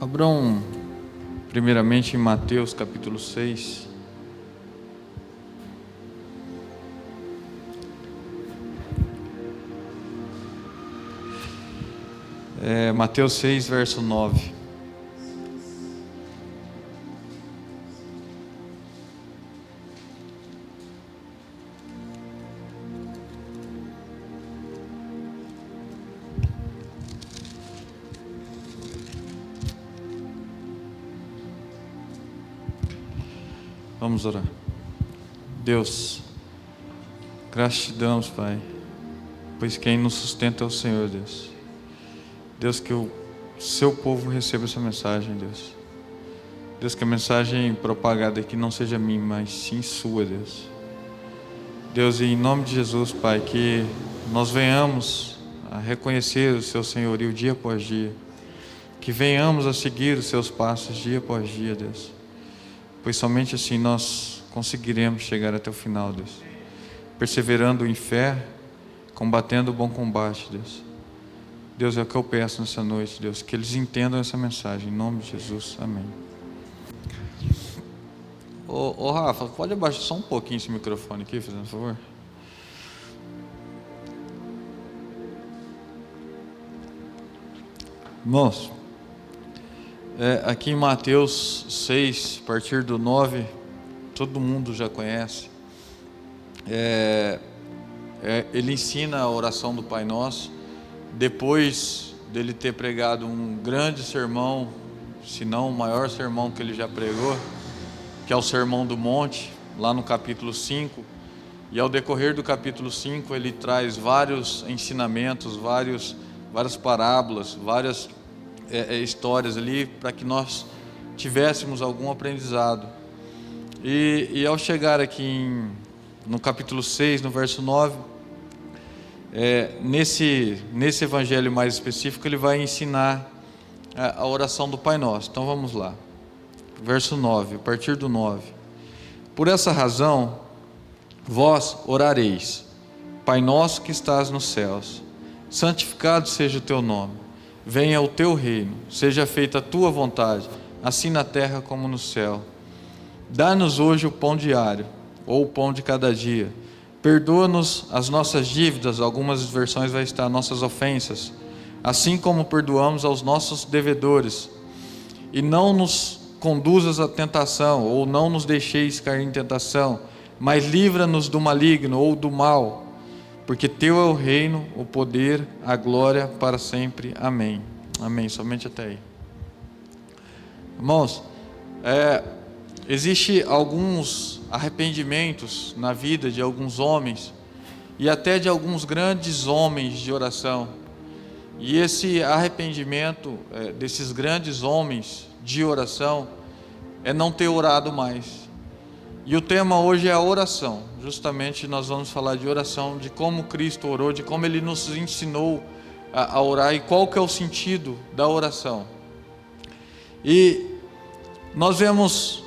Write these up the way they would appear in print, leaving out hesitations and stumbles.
Abram primeiramente em Mateus capítulo 6. Mateus 6, verso 9. Vamos orar. Deus, graças te damos, Pai, pois quem nos sustenta é o Senhor, Deus. Deus, que o seu povo receba essa mensagem, Deus. Deus, que a mensagem propagada aqui não seja minha, mas sim sua, Deus. Deus, em nome de Jesus, Pai, que nós venhamos a reconhecer o seu senhorio dia após dia, que venhamos a seguir os seus passos dia após dia, Deus. Pois somente assim nós conseguiremos chegar até o final, Deus. Perseverando em fé, combatendo o bom combate, Deus. Deus, é o que eu peço nessa noite, Deus, que eles entendam essa mensagem, em nome de Jesus, amém. Ô Rafa, pode abaixar só um pouquinho esse microfone aqui, fazendo favor? Irmãos, aqui em Mateus 6, a partir do 9, todo mundo já conhece. Ele ensina a oração do Pai Nosso, depois dele ter pregado um grande sermão, se não o maior sermão que ele já pregou, que é o Sermão do Monte, lá no capítulo 5. E ao decorrer do capítulo 5, ele traz vários ensinamentos, várias parábolas, várias histórias ali, para que nós tivéssemos algum aprendizado. E ao chegar aqui no capítulo 6, no verso 9, nesse evangelho mais específico, ele vai ensinar a oração do Pai Nosso. Então vamos lá, verso 9, a partir do 9. Por essa razão, vós orareis: Pai nosso que estás nos céus, santificado seja o teu nome, venha o teu reino, seja feita a tua vontade, assim na terra como no céu. Dá-nos hoje o pão diário, ou o pão de cada dia. Perdoa-nos as nossas dívidas, algumas versões vai estar nossas ofensas, assim como perdoamos aos nossos devedores. E não nos conduzas à tentação, ou não nos deixeis cair em tentação, mas livra-nos do maligno ou do mal, porque teu é o reino, o poder, a glória para sempre. Amém. Amém. Somente até aí. Irmãos, existe alguns arrependimentos na vida de alguns homens e até de alguns grandes homens de oração. E esse arrependimento desses grandes homens de oração é não ter orado mais. E o tema hoje é a oração. Justamente nós vamos falar de oração, de como Cristo orou, de como Ele nos ensinou a orar e qual que é o sentido da oração. E nós vemos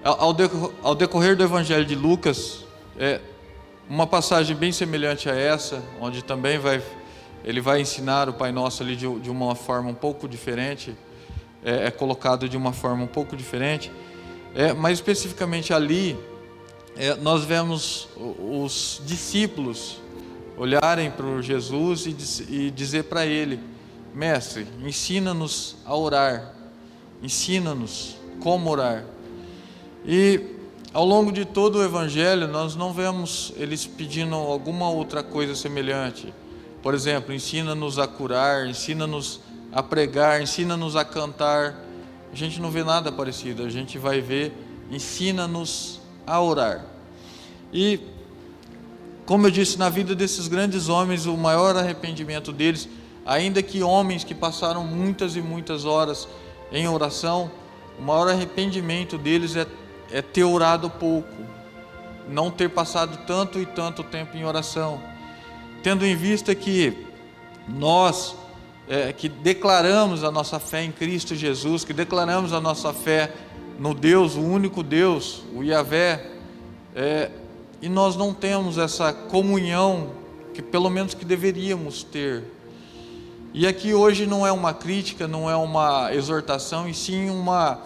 ao decorrer do Evangelho de Lucas, uma passagem bem semelhante a essa, onde também ele vai ensinar o Pai Nosso ali de uma forma um pouco diferente, colocado de uma forma um pouco diferente, mas especificamente ali, nós vemos os discípulos olharem para Jesus e dizer para ele: Mestre, ensina-nos a orar, ensina-nos como orar. E ao longo de todo o Evangelho nós não vemos eles pedindo alguma outra coisa semelhante. Por exemplo, ensina-nos a curar, ensina-nos a pregar, ensina-nos a cantar. A gente não vê nada parecido. A gente vai ver: ensina-nos a orar. E como eu disse, na vida desses grandes homens, o maior arrependimento deles, ainda que homens que passaram muitas e muitas horas em oração, o maior arrependimento deles é ter orado pouco, não ter passado tanto e tanto tempo em oração, tendo em vista que nós que declaramos a nossa fé em Cristo Jesus, que declaramos a nossa fé no Deus, o único Deus, o Yahvé, e nós não temos essa comunhão que pelo menos que deveríamos ter. E aqui hoje não é uma crítica, não é uma exortação, e sim uma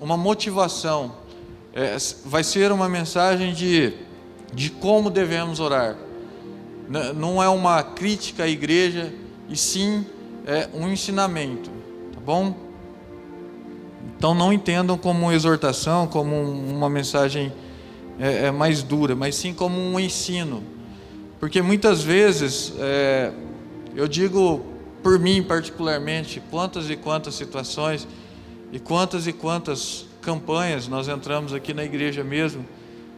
motivação. Vai ser uma mensagem de como devemos orar. Não é uma crítica à igreja, e sim um ensinamento, tá bom? Então não entendam como uma exortação, como uma mensagem mais dura, mas sim como um ensino. Porque muitas vezes, eu digo por mim particularmente, quantas e quantas situações e quantas campanhas nós entramos aqui na igreja mesmo,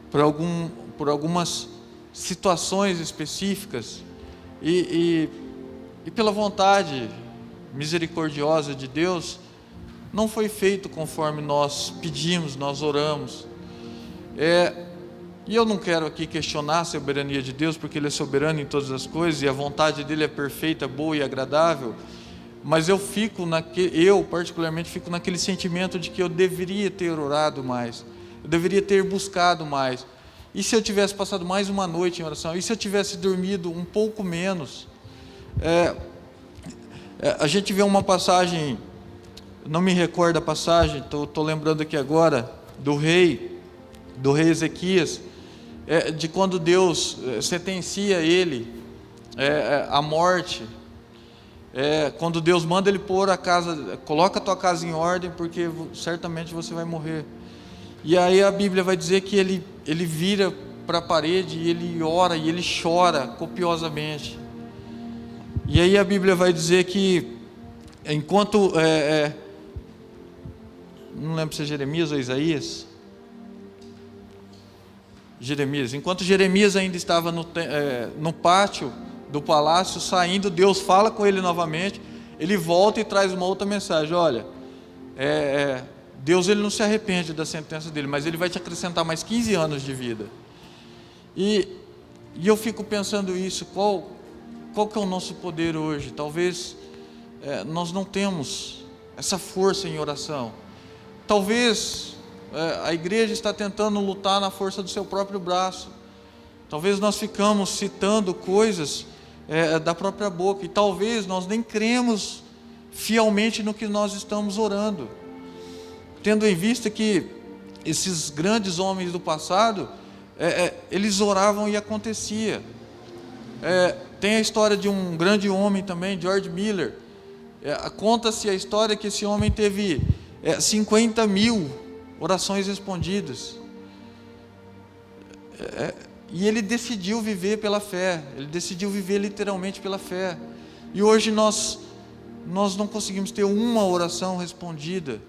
por algumas situações específicas, e pela vontade misericordiosa de Deus, não foi feito conforme nós pedimos, nós oramos. E eu não quero aqui questionar a soberania de Deus, porque Ele é soberano em todas as coisas, e a vontade dEle é perfeita, boa e agradável, mas eu particularmente fico naquele sentimento de que eu deveria ter orado mais, eu deveria ter buscado mais. E se eu tivesse passado mais uma noite em oração? E se eu tivesse dormido um pouco menos? A gente vê uma passagem, não me recordo a passagem, estou lembrando aqui agora, do rei Ezequias, de quando Deus sentencia ele à morte, quando Deus manda ele pôr a casa, coloca a tua casa em ordem, porque certamente você vai morrer. E aí a Bíblia vai dizer que ele vira para a parede, e ele ora, e ele chora copiosamente. E aí a Bíblia vai dizer que enquanto, não lembro se é Jeremias ou Isaías, enquanto Jeremias ainda estava no pátio do palácio, saindo, Deus fala com ele novamente, ele volta e traz uma outra mensagem: olha, Deus, ele não se arrepende da sentença dele, mas ele vai te acrescentar mais 15 anos de vida. E eu fico pensando isso, qual que é o nosso poder hoje? Talvez nós não temos essa força em oração. Talvez a igreja está tentando lutar na força do seu próprio braço. Talvez nós ficamos citando coisas da própria boca, e talvez nós nem cremos fielmente no que nós estamos orando, tendo em vista que esses grandes homens do passado, eles oravam e acontecia. Tem a história de um grande homem também, George Miller. Conta-se a história que esse homem teve 50.000 orações respondidas, e ele decidiu viver pela fé, ele decidiu viver literalmente pela fé. E hoje nós não conseguimos ter uma oração respondida,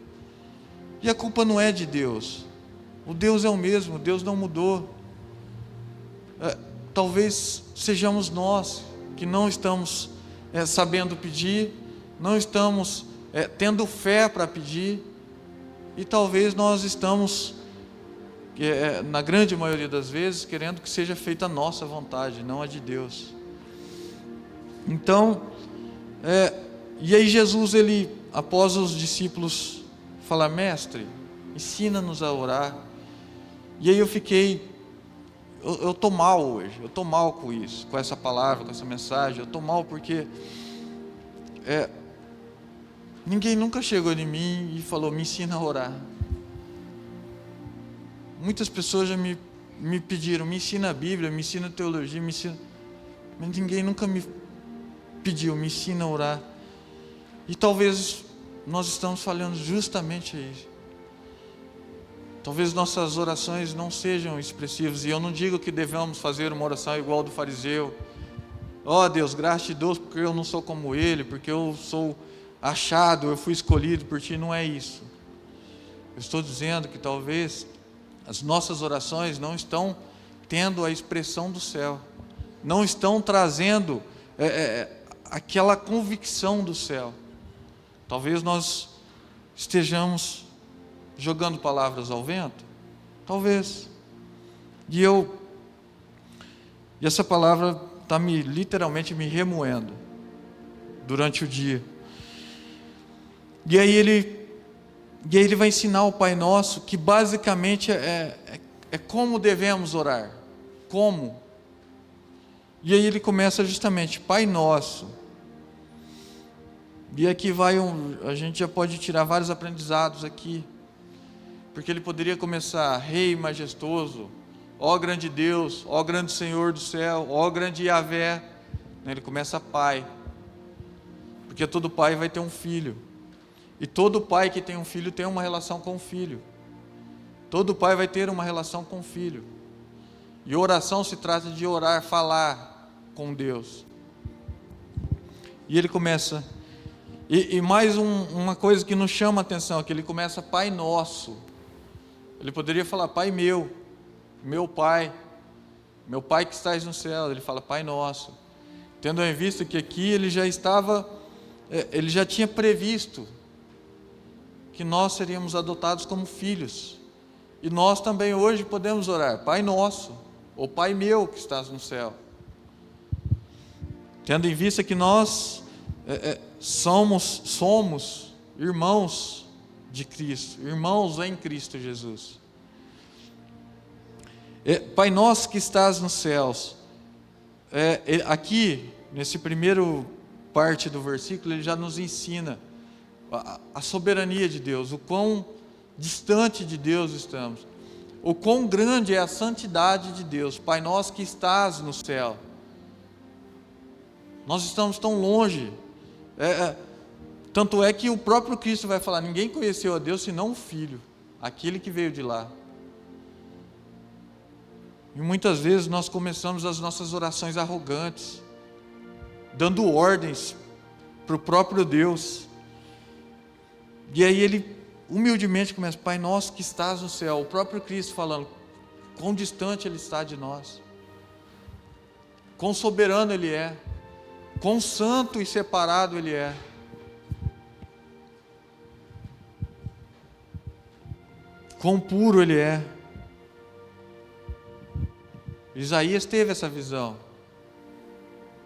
e a culpa não é de Deus. O Deus é o mesmo, Deus não mudou. Talvez sejamos nós que não estamos sabendo pedir, não estamos tendo fé para pedir, e talvez nós estamos, na grande maioria das vezes, querendo que seja feita a nossa vontade, não a de Deus. Então, e aí Jesus, ele, após os discípulos falar: mestre, ensina-nos a orar. E aí eu estou mal hoje, eu estou mal com isso, com essa palavra, com essa mensagem. Eu estou mal porque ninguém nunca chegou em mim e falou: me ensina a orar. Muitas pessoas já me pediram: me ensina a Bíblia, me ensina a teologia, me ensina... mas ninguém nunca me pediu: me ensina a orar. E talvez nós estamos falhando justamente aí. Talvez nossas orações não sejam expressivas, e eu não digo que devemos fazer uma oração igual do fariseu: ó Deus, graças a Deus porque eu não sou como ele, porque eu sou achado, eu fui escolhido por ti. Não é isso. Eu estou dizendo que talvez as nossas orações não estão tendo a expressão do céu, não estão trazendo aquela convicção do céu. Talvez nós estejamos jogando palavras ao vento, talvez. E essa palavra está literalmente me remoendo durante o dia. E aí ele vai ensinar o Pai Nosso, que basicamente é como devemos orar. Como? E aí ele começa justamente: Pai Nosso. E aqui a gente já pode tirar vários aprendizados aqui, porque ele poderia começar: Rei majestoso, ó grande Deus, ó grande Senhor do céu, ó grande Yahvé. Ele começa Pai, porque todo pai vai ter um filho, e todo pai que tem um filho tem uma relação com o filho. Todo pai vai ter uma relação com o filho. E oração se trata de orar, falar com Deus. E ele começa, e mais uma coisa que nos chama a atenção, é que ele começa Pai Nosso. Ele poderia falar Pai meu, meu Pai que estás no céu. Ele fala Pai Nosso, tendo em vista que aqui ele já tinha previsto que nós seríamos adotados como filhos. E nós também hoje podemos orar Pai Nosso, ou Pai meu que estás no céu, tendo em vista que nós somos irmãos de Cristo, irmãos em Cristo Jesus. Pai Nosso que estás nos céus, aqui nesse primeiro parte do versículo ele já nos ensina a soberania de Deus, o quão distante de Deus estamos, o quão grande é a santidade de Deus. Pai Nosso que estás no céu, nós estamos tão longe, tanto é que o próprio Cristo vai falar: ninguém conheceu a Deus senão o Filho, aquele que veio de lá. E muitas vezes nós começamos as nossas orações arrogantes, dando ordens para o próprio Deus, e aí ele humildemente começa: Pai Nosso que estás no céu. O próprio Cristo falando quão distante Ele está de nós, quão soberano Ele é, quão santo e separado Ele é. Quão puro Ele é. Isaías teve essa visão.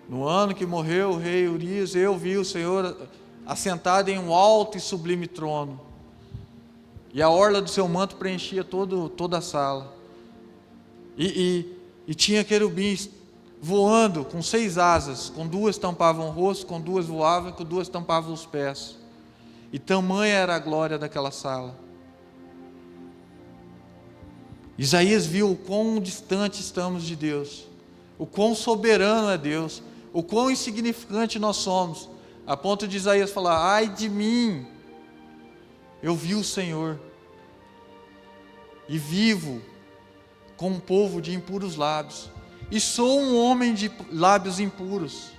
No ano que morreu o rei Urias, eu vi o Senhor assentado em um alto e sublime trono, e a orla do seu manto preenchia toda a sala, e tinha querubins voando com 6 asas, com 2 tampavam o rosto, com 2 voavam, e com 2 tampavam os pés, e tamanha era a glória daquela sala. Isaías viu o quão distante estamos de Deus, o quão soberano é Deus, o quão insignificante nós somos, a ponto de Isaías falar: ai de mim, eu vi o Senhor, e vivo com um povo de impuros lábios, e sou um homem de lábios impuros.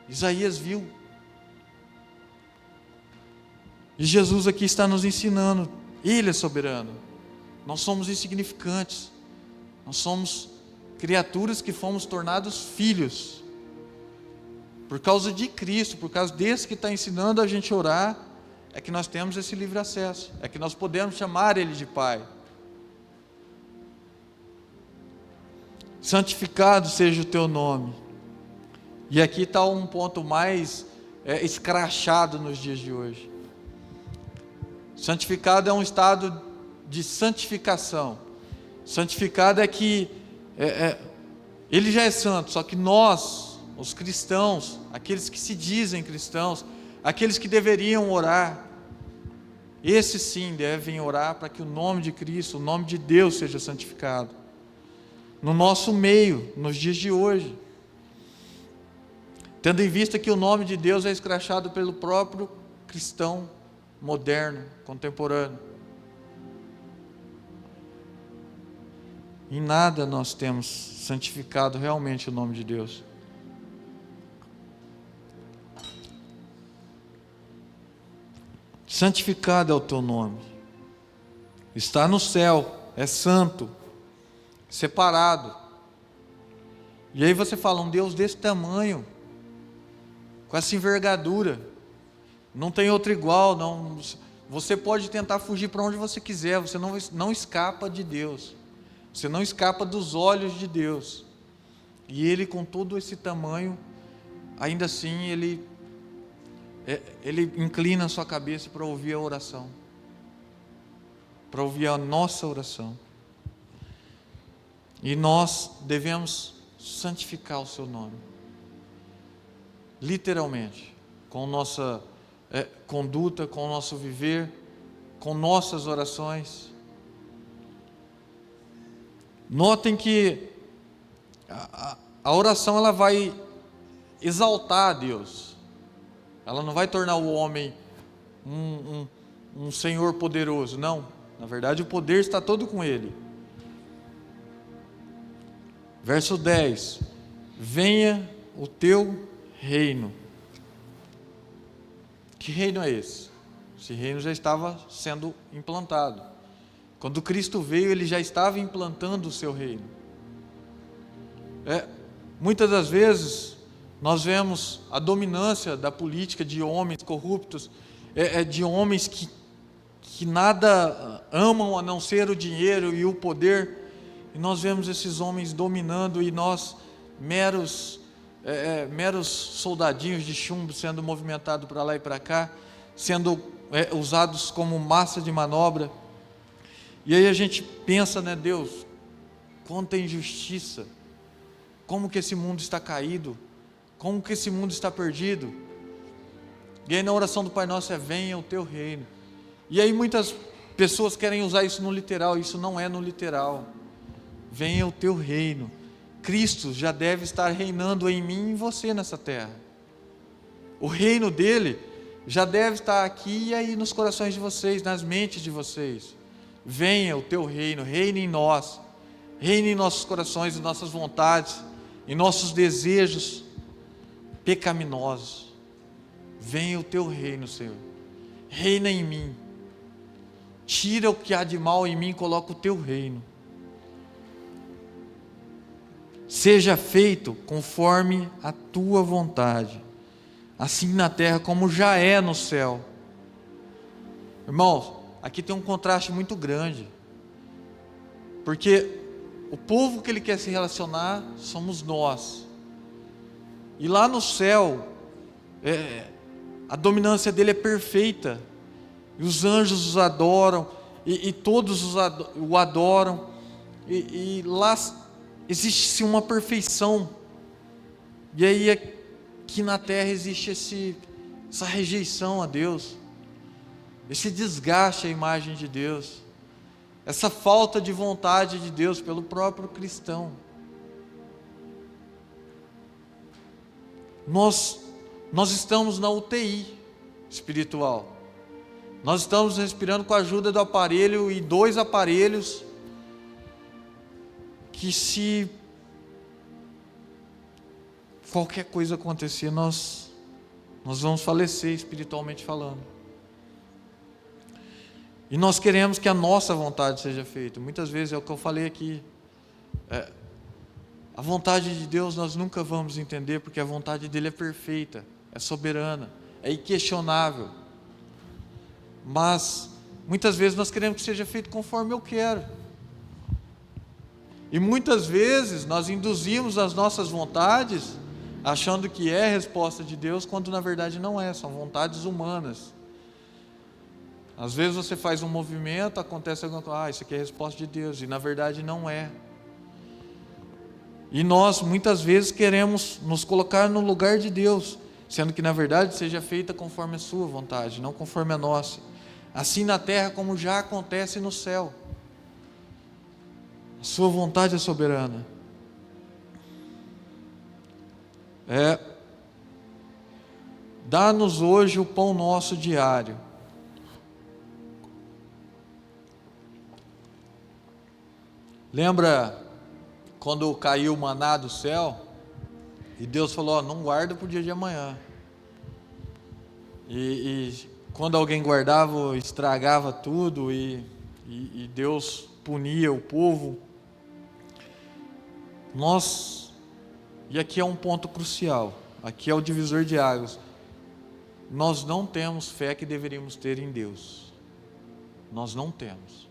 Isaías viu. E Jesus aqui está nos ensinando: Ele é soberano. Nós somos insignificantes, nós somos criaturas que fomos tornados filhos, por causa de Cristo, por causa desse que está ensinando a gente a orar, é que nós temos esse livre acesso, é que nós podemos chamar Ele de Pai. Santificado seja o teu nome. E aqui está um ponto mais escrachado nos dias de hoje. Santificado é um estado de santificação. Santificado é que Ele já é santo, só que nós, os cristãos, aqueles que se dizem cristãos, aqueles que deveriam orar, esses sim devem orar para que o nome de Cristo, o nome de Deus seja santificado no nosso meio, nos dias de hoje, tendo em vista que o nome de Deus é escrachado pelo próprio cristão moderno, contemporâneo. Em nada nós temos santificado realmente o nome de Deus. Santificado é o teu nome, está no céu, é santo, separado. E aí você fala: um Deus desse tamanho, com essa envergadura, não tem outro igual, não. Você pode tentar fugir para onde você quiser, você não escapa de Deus, você não escapa dos olhos de Deus. E Ele, com todo esse tamanho, ainda assim Ele inclina a sua cabeça para ouvir a oração, para ouvir a nossa oração. E nós devemos santificar o seu nome, literalmente. com nossa conduta, com o nosso viver, com nossas orações. Notem que a oração ela vai exaltar a Deus. Ela não vai tornar o homem um Senhor poderoso, não. Na verdade, o poder está todo com Ele. Verso 10: venha o teu reino. Que reino é esse? Esse reino já estava sendo implantado. Quando Cristo veio, Ele já estava implantando o seu reino. Muitas das vezes, nós vemos a dominância da política de homens corruptos, de homens que nada amam a não ser o dinheiro e o poder, e nós vemos esses homens dominando, e nós, meros soldadinhos de chumbo, sendo movimentados para lá e para cá, sendo usados como massa de manobra. E aí a gente pensa, né, Deus, quanta injustiça, como que esse mundo está caído, como que esse mundo está perdido. E aí na oração do Pai Nosso venha o teu reino. E aí muitas pessoas querem usar isso no literal, isso não é no literal. Venha o teu reino. Cristo já deve estar reinando em mim e em você nessa terra. O reino dele já deve estar aqui e aí nos corações de vocês, nas mentes de vocês. Venha o teu reino, reine em nós, reine em nossos corações, em nossas vontades, em nossos desejos pecaminosos. Venha o teu reino, Senhor, reina em mim, tira o que há de mal em mim, coloca o teu reino. Seja feito conforme a tua vontade, assim na terra como já é no céu. Irmãos, aqui tem um contraste muito grande, porque o povo que ele quer se relacionar somos nós, e lá no céu a dominância dele é perfeita, e os anjos os adoram, e todos o adoram, e lá existe uma perfeição. E aí aqui na terra existe essa rejeição a Deus, esse desgaste à imagem de Deus, essa falta de vontade de Deus pelo próprio cristão. Nós estamos na UTI espiritual, nós estamos respirando com a ajuda do aparelho, e 2 aparelhos que, se qualquer coisa acontecer, nós vamos falecer espiritualmente falando. E nós queremos que a nossa vontade seja feita. Muitas vezes é o que eu falei aqui, a vontade de Deus nós nunca vamos entender, porque a vontade dele é perfeita, é soberana, é inquestionável. Mas muitas vezes nós queremos que seja feito conforme eu quero. E muitas vezes nós induzimos as nossas vontades achando que é resposta de Deus, quando na verdade não é, são vontades humanas. Às vezes você faz um movimento, acontece alguma coisa, isso aqui é resposta de Deus, e na verdade não é. E nós muitas vezes queremos nos colocar no lugar de Deus, sendo que na verdade seja feita conforme a sua vontade, não conforme a nossa, assim na terra como já acontece no céu. A sua vontade é soberana. Dá-nos hoje o pão nosso diário. Lembra quando caiu o maná do céu e Deus falou: não guarda para o dia de amanhã. E quando alguém guardava, estragava tudo, e Deus punia o povo. E aqui é um ponto crucial, aqui é o divisor de águas. Nós não temos fé que deveríamos ter em Deus. Nós não temos.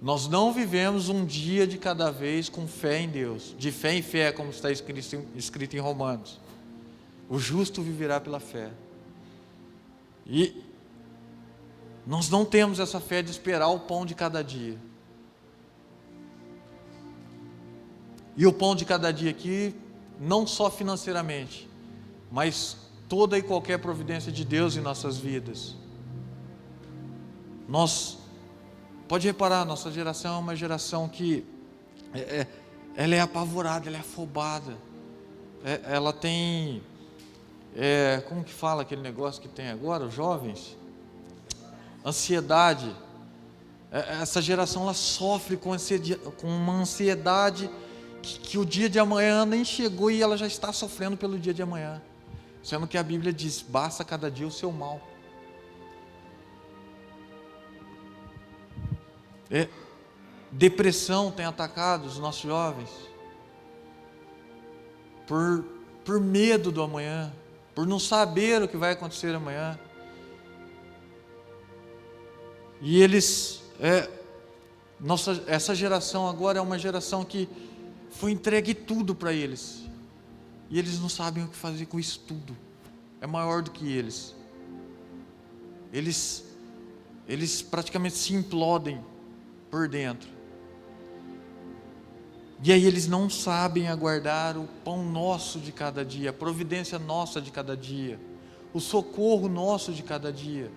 Nós não vivemos um dia de cada vez com fé em Deus, de fé em fé, como está escrito em Romanos. O justo viverá pela fé. E nós não temos essa fé de esperar o pão de cada dia. E o pão de cada dia aqui, não só financeiramente, mas toda e qualquer providência de Deus em nossas vidas. Pode reparar, nossa geração é uma geração que ela é apavorada, ela é afobada, ela tem, como que fala aquele negócio que tem agora, os jovens? Ansiedade. Essa geração ela sofre com uma ansiedade que o dia de amanhã nem chegou e ela já está sofrendo pelo dia de amanhã, sendo que a Bíblia diz: basta cada dia o seu mal. Depressão tem atacado os nossos jovens por medo do amanhã, por não saber o que vai acontecer amanhã. E essa geração agora é uma geração que foi entregue tudo para eles, e eles não sabem o que fazer com isso tudo. É maior do que eles. Eles praticamente se implodem por dentro. E aí eles não sabem aguardar o pão nosso de cada dia, a providência nossa de cada dia, o socorro nosso de cada dia.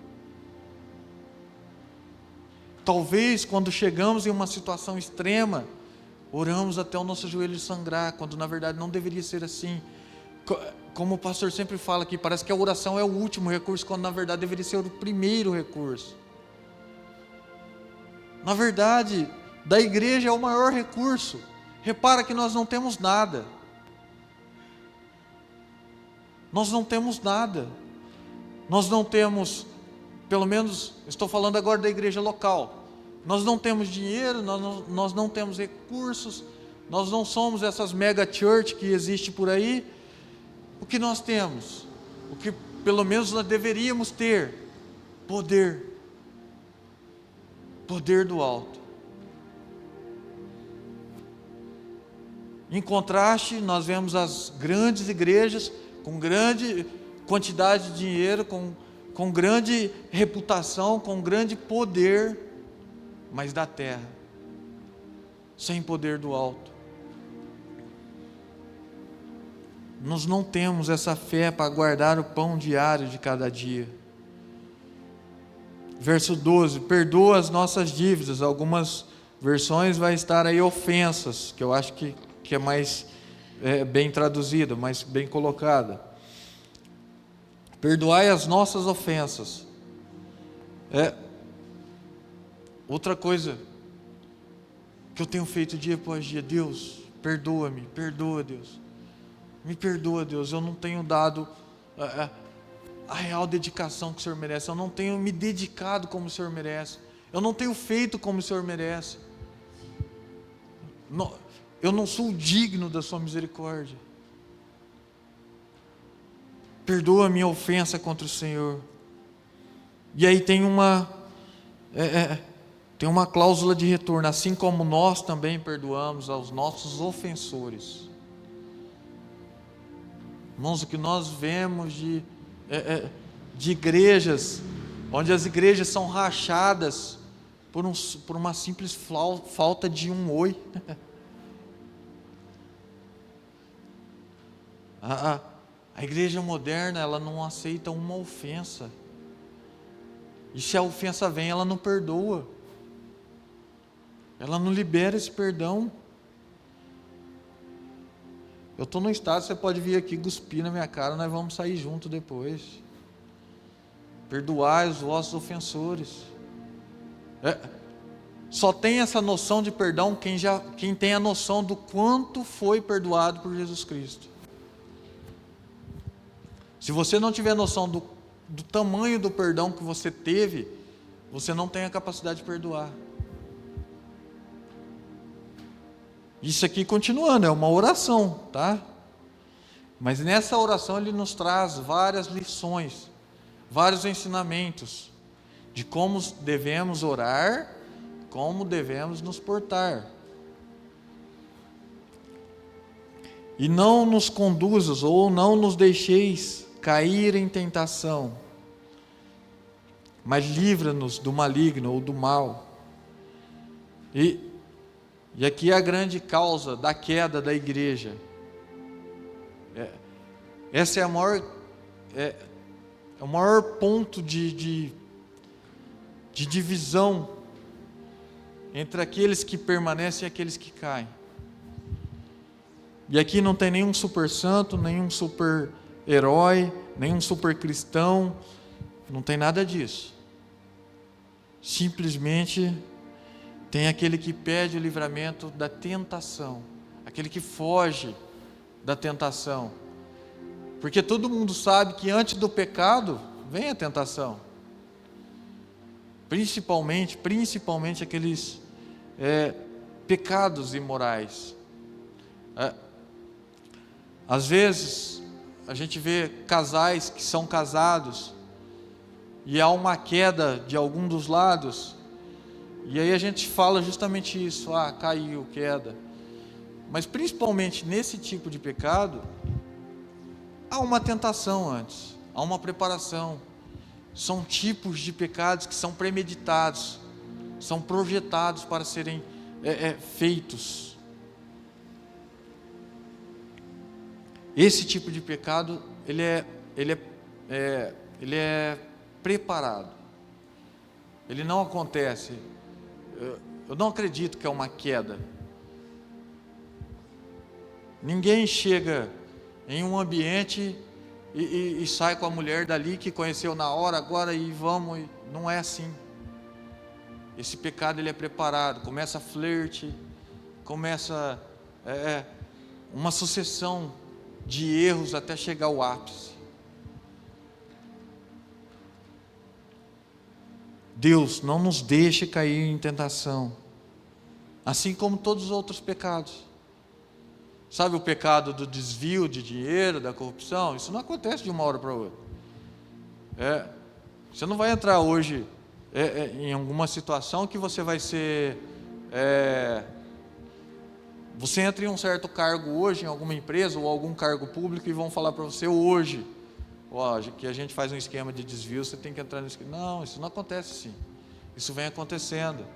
Talvez quando chegamos em uma situação extrema, oramos até o nosso joelho sangrar, quando na verdade não deveria ser assim. Como o pastor sempre fala aqui, parece que a oração é o último recurso, quando na verdade deveria ser o primeiro recurso. Na verdade, da igreja é o maior recurso. Repara que nós não temos nada. Nós não temos nada. Nós não temos, pelo menos, estou falando agora da igreja local. Nós não temos dinheiro, nós não temos recursos, nós não somos essas mega church que existe por aí. O que nós temos? O que pelo menos nós deveríamos ter? Poder. Poder do alto. Em contraste, nós vemos as grandes igrejas com grande quantidade de dinheiro, com grande reputação, com grande poder, mas da terra, sem poder do alto. Nós não temos essa fé para guardar o pão diário de cada dia. Verso 12: perdoa as nossas dívidas. Algumas versões vai estar aí ofensas, que eu acho que é mais bem traduzida, mais bem colocada. Perdoai as nossas ofensas. Outra coisa que eu tenho feito dia após dia: Deus, perdoa-me, perdoa, Deus, me perdoa, Deus, eu não tenho dado a real dedicação que o Senhor merece, eu não tenho me dedicado como o Senhor merece, eu não tenho feito como o Senhor merece, eu não sou digno da sua misericórdia. Perdoa a minha ofensa contra o Senhor. E aí tem uma cláusula de retorno: assim como nós também perdoamos aos nossos ofensores. Irmãos, o que nós vemos de igrejas, onde as igrejas são rachadas por uma simples falta de um oi. A igreja moderna, ela não aceita uma ofensa, e se a ofensa vem, ela não perdoa, ela não libera esse perdão. Eu estou no estado, você pode vir aqui cuspir na minha cara, nós vamos sair junto depois. Perdoai os vossos ofensores. Só tem essa noção de perdão quem tem a noção do quanto foi perdoado por Jesus Cristo. Se você não tiver noção do tamanho do perdão que você teve, você não tem a capacidade de perdoar. Isso aqui, continuando, é uma oração, tá? Mas nessa oração ele nos traz várias lições, vários ensinamentos de como devemos orar, como devemos nos portar. E não nos conduzas, ou não nos deixeis cair em tentação, mas livra-nos do maligno ou do mal. E aqui é a grande causa da queda da igreja. Essa é a maior é o maior ponto de divisão entre aqueles que permanecem e aqueles que caem. E aqui não tem nenhum super santo, nenhum super herói, nenhum super cristão, não tem nada disso. Simplesmente tem aquele que pede o livramento da tentação, aquele que foge da tentação. Porque todo mundo sabe que antes do pecado vem a tentação. Principalmente aqueles pecados imorais. Às vezes a gente vê casais que são casados e há uma queda de algum dos lados, e aí a gente fala justamente isso: caiu, queda. Mas principalmente nesse tipo de pecado, há uma tentação antes, há uma preparação. São tipos de pecados que são premeditados, são projetados para serem feitos. Esse tipo de pecado, ele é preparado. Ele não acontece. Eu não acredito que é uma queda. Ninguém chega em um ambiente e sai com a mulher dali que conheceu na hora, agora e vamos. Não é assim. Esse pecado ele é preparado. Começa flerte, começa uma sucessão de erros até chegar ao ápice. Deus não nos deixe cair em tentação, assim como todos os outros pecados. Sabe o pecado do desvio de dinheiro, da corrupção? Isso não acontece de uma hora para outra. Você não vai entrar hoje em alguma situação que você vai ser... Você entra em um certo cargo hoje, em alguma empresa ou algum cargo público, e vão falar para você hoje, que a gente faz um esquema de desvio, você tem que entrar nesse esquema. Não, isso não acontece assim. Isso vem acontecendo.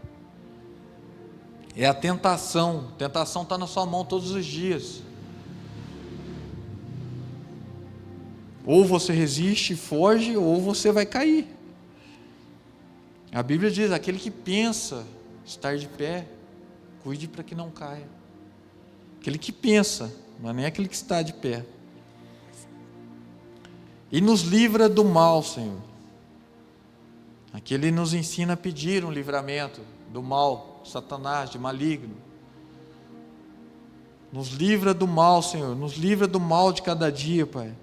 É a tentação. A tentação está na sua mão todos os dias. Ou você resiste, foge, ou você vai cair. A Bíblia diz: aquele que pensa estar de pé, cuide para que não caia. Aquele que pensa, não é nem aquele que está de pé. E nos livra do mal, Senhor. Aqui Ele nos ensina a pedir um livramento do mal, Satanás, de maligno. Nos livra do mal, Senhor. Nos livra do mal de cada dia, Pai.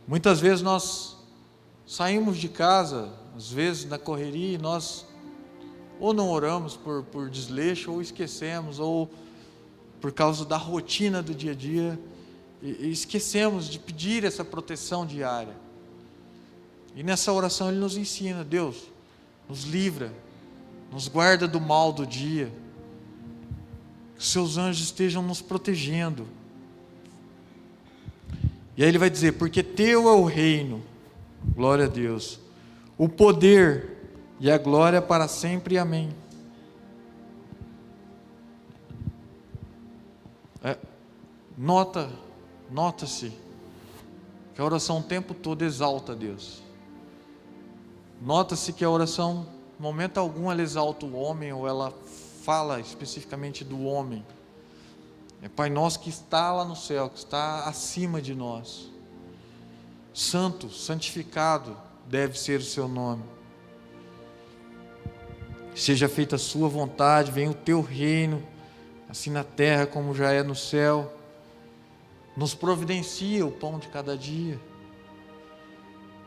Muitas vezes nós saímos de casa, às vezes na correria, e nós ou não oramos por desleixo, ou esquecemos, ou por causa da rotina do dia a dia, e esquecemos de pedir essa proteção diária. E nessa oração Ele nos ensina: Deus, nos livra, nos guarda do mal do dia, que os Seus anjos estejam nos protegendo. E aí Ele vai dizer: porque Teu é o reino, glória a Deus, o poder e a glória para sempre, amém. Nota-se que a oração o tempo todo exalta a Deus. Nota-se que a oração, em momento algum, ela exalta o homem, ou ela fala especificamente do homem. É Pai nosso que está lá no céu, que está acima de nós. Santo, santificado deve ser o Seu nome. Seja feita a Sua vontade, venha o Teu reino, assim na terra como já é no céu. Nos providencia o pão de cada dia.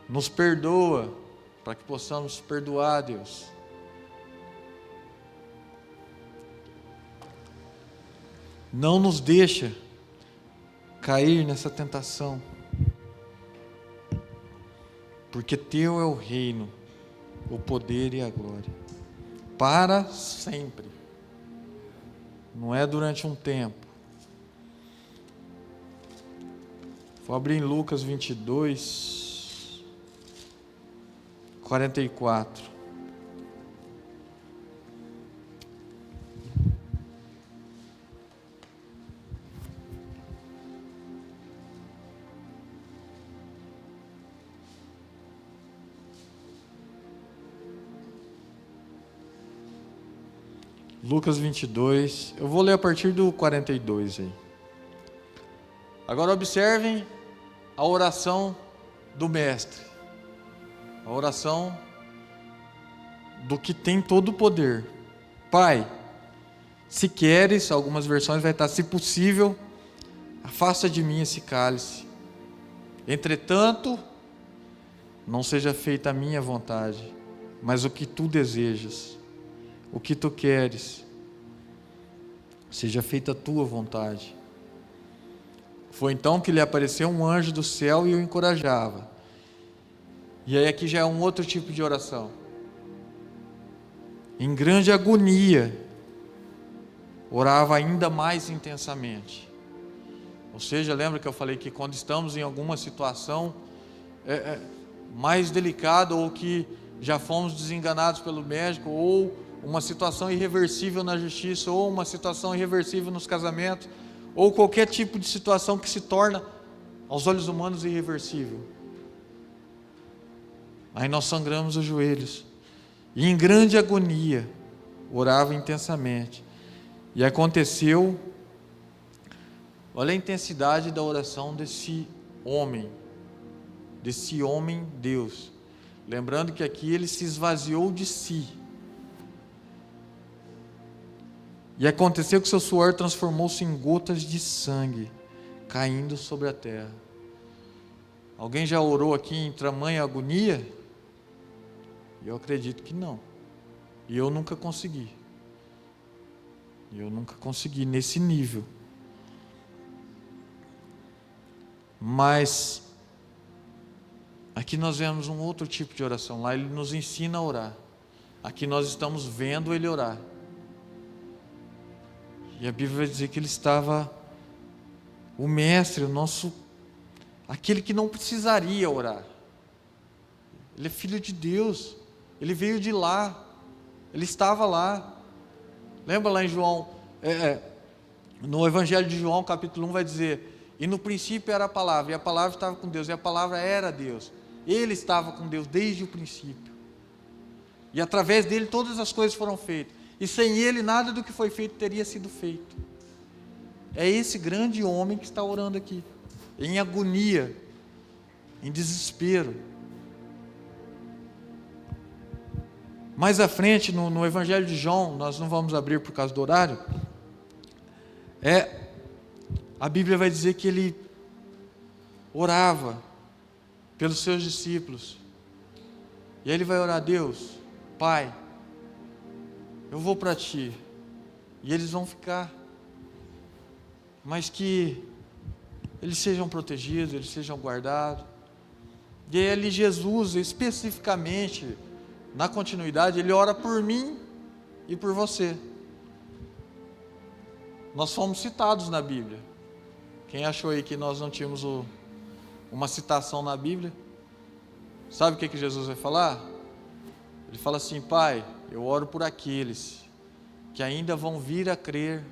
Nos perdoa, para que possamos perdoar, Deus. Não nos deixa cair nessa tentação, porque Teu é o reino, o poder e a glória, para sempre. Não é durante um tempo. Vou abrir em Lucas 22, 44. Lucas 22, eu vou ler a partir do 42 aí. Agora observem a oração do Mestre, a oração do que tem todo o poder. Pai, se queres, algumas versões vai estar, se possível, afasta de mim esse cálice. Entretanto, não seja feita a minha vontade, mas o que tu desejas, o que tu queres, seja feita a tua vontade. Foi então que lhe apareceu um anjo do céu e o encorajava. E aí aqui já é um outro tipo de oração. Em grande agonia, orava ainda mais intensamente. Ou seja, lembra que eu falei que quando estamos em alguma situação mais delicada, ou que já fomos desenganados pelo médico, ou uma situação irreversível na justiça, ou uma situação irreversível nos casamentos, ou qualquer tipo de situação que se torna, aos olhos humanos, irreversível. Aí nós sangramos os joelhos, e em grande agonia, orava intensamente. E aconteceu, olha a intensidade da oração desse homem Deus. Lembrando que aqui ele se esvaziou de si. E aconteceu que seu suor transformou-se em gotas de sangue, caindo sobre a terra. Alguém já orou aqui em tamanha agonia? Eu acredito que não. E eu nunca consegui. Nesse nível. Mas aqui nós vemos um outro tipo de oração. Lá ele nos ensina a orar. Aqui nós estamos vendo ele orar. E a Bíblia vai dizer que ele estava, o mestre, o nosso, aquele que não precisaria orar. Ele é filho de Deus. Ele veio de lá. Ele estava lá. Lembra lá em João, no Evangelho de João, capítulo 1, vai dizer: e no princípio era a palavra, e a palavra estava com Deus, e a palavra era Deus. Ele estava com Deus desde o princípio. E através dele todas as coisas foram feitas. E sem ele nada do que foi feito teria sido feito. É esse grande homem que está orando aqui, em agonia, em desespero. Mais à frente, no Evangelho de João, nós não vamos abrir por causa do horário, a Bíblia vai dizer que ele orava pelos seus discípulos. E aí ele vai orar: Deus, Pai, eu vou para Ti, e eles vão ficar, mas que eles sejam protegidos, eles sejam guardados. E aí ali Jesus, especificamente, na continuidade, ele ora por mim e por você. Nós fomos citados na Bíblia. Quem achou aí que nós não tínhamos uma citação na Bíblia? Sabe o que Jesus vai falar? Ele fala assim: Pai, eu oro por aqueles que ainda vão vir a crer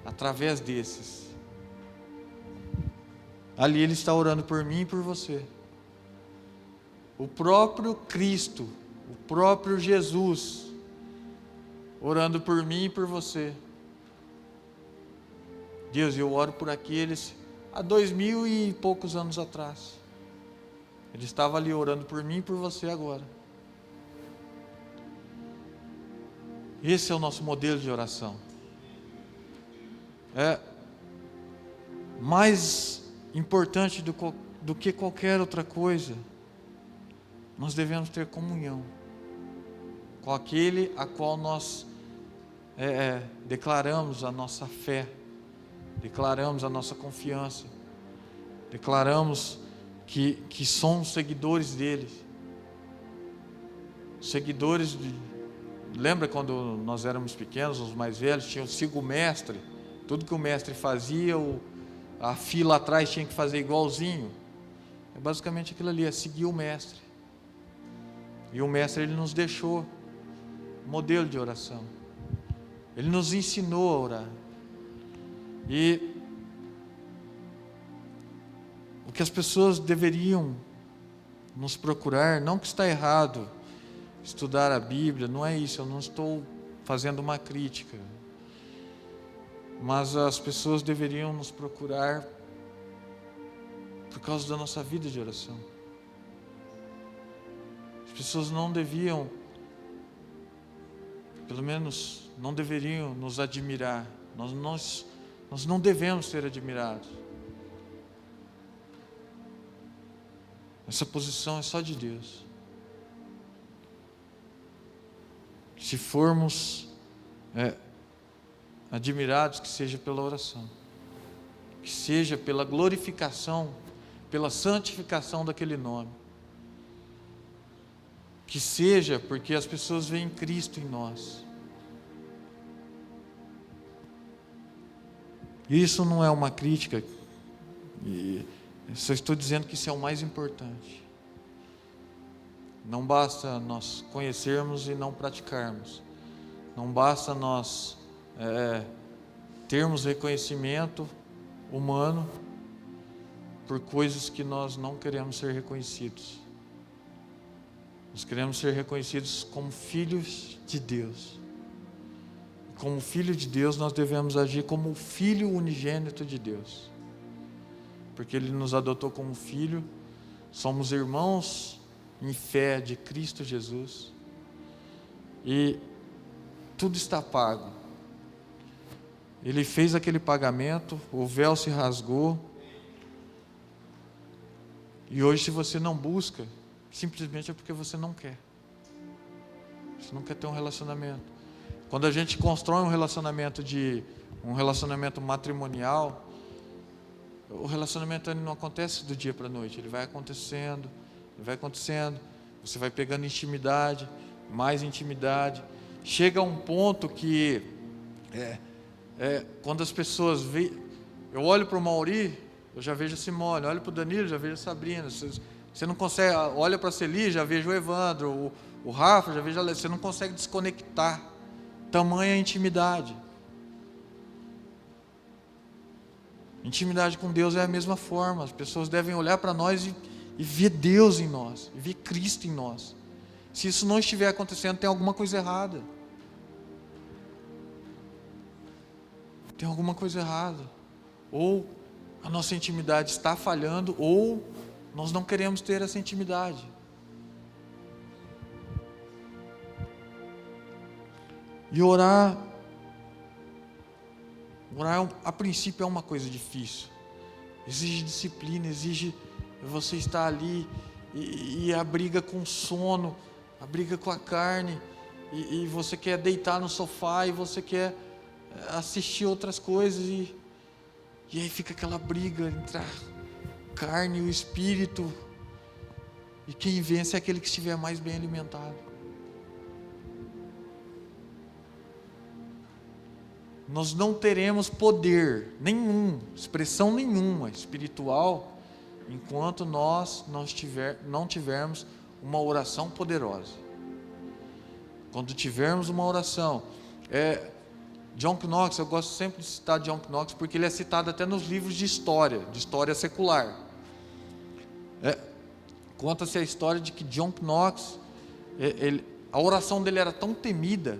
através desses. Ali ele está orando por mim e por você. O próprio Cristo, o próprio Jesus, orando por mim e por você. Deus, eu oro por aqueles há 2000 e poucos anos atrás. Ele estava ali orando por mim e por você agora. Esse é o nosso modelo de oração. É mais importante do que qualquer outra coisa. Nós devemos ter comunhão com aquele a qual nós declaramos a nossa fé, declaramos a nossa confiança, declaramos que somos seguidores dele. Seguidores lembra quando nós éramos pequenos, os mais velhos tinham siga o mestre, tudo que o mestre fazia, a fila atrás tinha que fazer igualzinho. É basicamente aquilo ali, é seguir o mestre. E o mestre, ele nos deixou modelo de oração. Ele nos ensinou a orar. E o que as pessoas deveriam nos procurar, não que está errado estudar a Bíblia, não é isso, eu não estou fazendo uma crítica, mas as pessoas deveriam nos procurar por causa da nossa vida de oração. As pessoas não deviam, pelo menos não deveriam nos admirar. Nós não devemos ser admirados. Essa posição é só de Deus. Se formos admirados, que seja pela oração, que seja pela glorificação, pela santificação daquele nome, que seja porque as pessoas veem Cristo em nós. Isso não é uma crítica, só estou dizendo que isso é o mais importante. Não basta nós conhecermos e não praticarmos. Não basta nós termos reconhecimento humano por coisas que nós não queremos ser reconhecidos. Nós queremos ser reconhecidos como filhos de Deus. Como filho de Deus, nós devemos agir como o Filho unigênito de Deus. Porque Ele nos adotou como filho, somos irmãos em fé de Cristo Jesus. E tudo está pago. Ele fez aquele pagamento, o véu se rasgou. E hoje, se você não busca, simplesmente é porque você não quer. Você não quer ter um relacionamento. Quando a gente constrói um relacionamento matrimonial, o relacionamento não acontece do dia para a noite. Ele vai acontecendo, você vai pegando intimidade, mais intimidade. Chega a um ponto que quando as pessoas veem, eu olho para o Mauri, eu já vejo a Simone, olho para o Danilo, já vejo a Sabrina. Você não consegue, olha para a Celi, já vejo o Evandro, o Rafa, já vejo a Alessia. Você não consegue desconectar. Tamanha intimidade. Intimidade com Deus é a mesma forma. As pessoas devem olhar para nós e ver Deus em nós, e ver Cristo em nós. Se isso não estiver acontecendo, tem alguma coisa errada. Tem alguma coisa errada. Ou a nossa intimidade está falhando, ou nós não queremos ter essa intimidade. E orar a princípio é uma coisa difícil. Exige disciplina, exige você estar ali e a briga com o sono, a briga com a carne, e você quer deitar no sofá e você quer assistir outras coisas e aí fica aquela briga entre a carne e o espírito, e quem vence é aquele que estiver mais bem alimentado. Nós não teremos poder nenhum, expressão nenhuma espiritual, enquanto nós não tivermos uma oração poderosa. Quando tivermos uma oração, John Knox, eu gosto sempre de citar John Knox, porque ele é citado até nos livros de história secular. Conta-se a história de que John Knox, a oração dele era tão temida,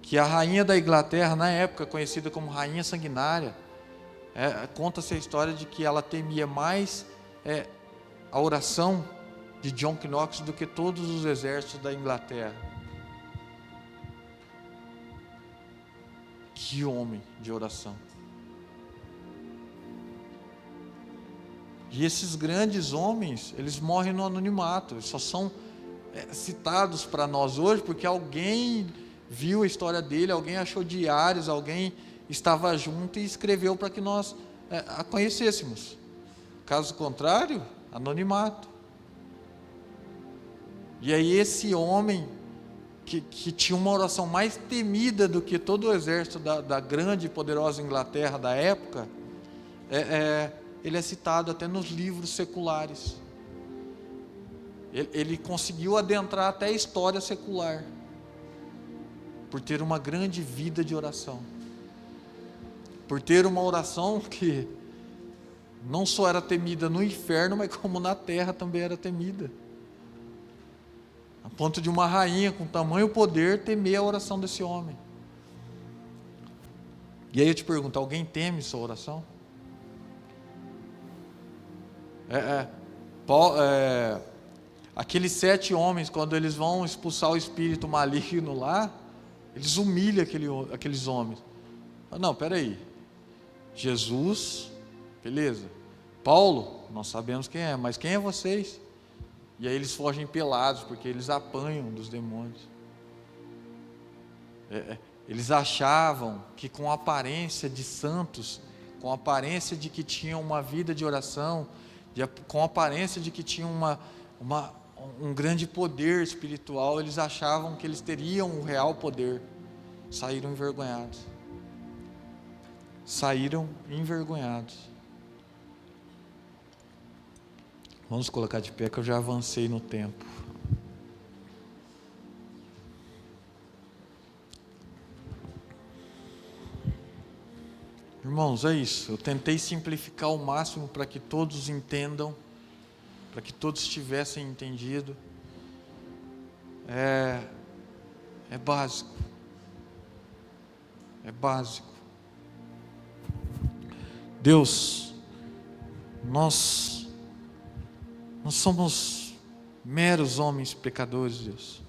que a rainha da Inglaterra, na época conhecida como Rainha Sanguinária, conta-se a história de que ela temia mais a oração de John Knox do que todos os exércitos da Inglaterra. Que homem de oração! E esses grandes homens, eles morrem no anonimato, eles só são citados para nós hoje porque alguém viu a história dele, alguém achou diários, alguém estava junto e escreveu para que nós a conhecêssemos. Caso contrário, anonimato. E aí esse homem que tinha uma oração mais temida do que todo o exército da grande e poderosa Inglaterra da época, ele é citado até nos livros seculares. Ele conseguiu adentrar até a história secular, por ter uma grande vida de oração, por ter uma oração que não só era temida no inferno, mas como na terra também era temida. a ponto de uma rainha com tamanho poder temer a oração desse homem. E aí eu te pergunto, alguém teme sua oração? Aqueles 7 homens, quando eles vão expulsar o espírito maligno lá, eles humilham aqueles homens. Não, peraí, Jesus, beleza, Paulo, nós sabemos quem é, mas quem é vocês? E aí eles fogem pelados, porque eles apanham dos demônios. Eles achavam que com a aparência de santos, com a aparência de que tinham uma vida de oração, com a aparência de que tinham um grande poder espiritual, eles achavam que eles teriam um real poder. Saíram envergonhados. Saíram envergonhados. Vamos colocar de pé que eu já avancei no tempo. Irmãos, é isso. Eu tentei simplificar ao máximo para que todos entendam, para que todos tivessem entendido. É básico. É básico. Deus, nós somos meros homens pecadores, Deus.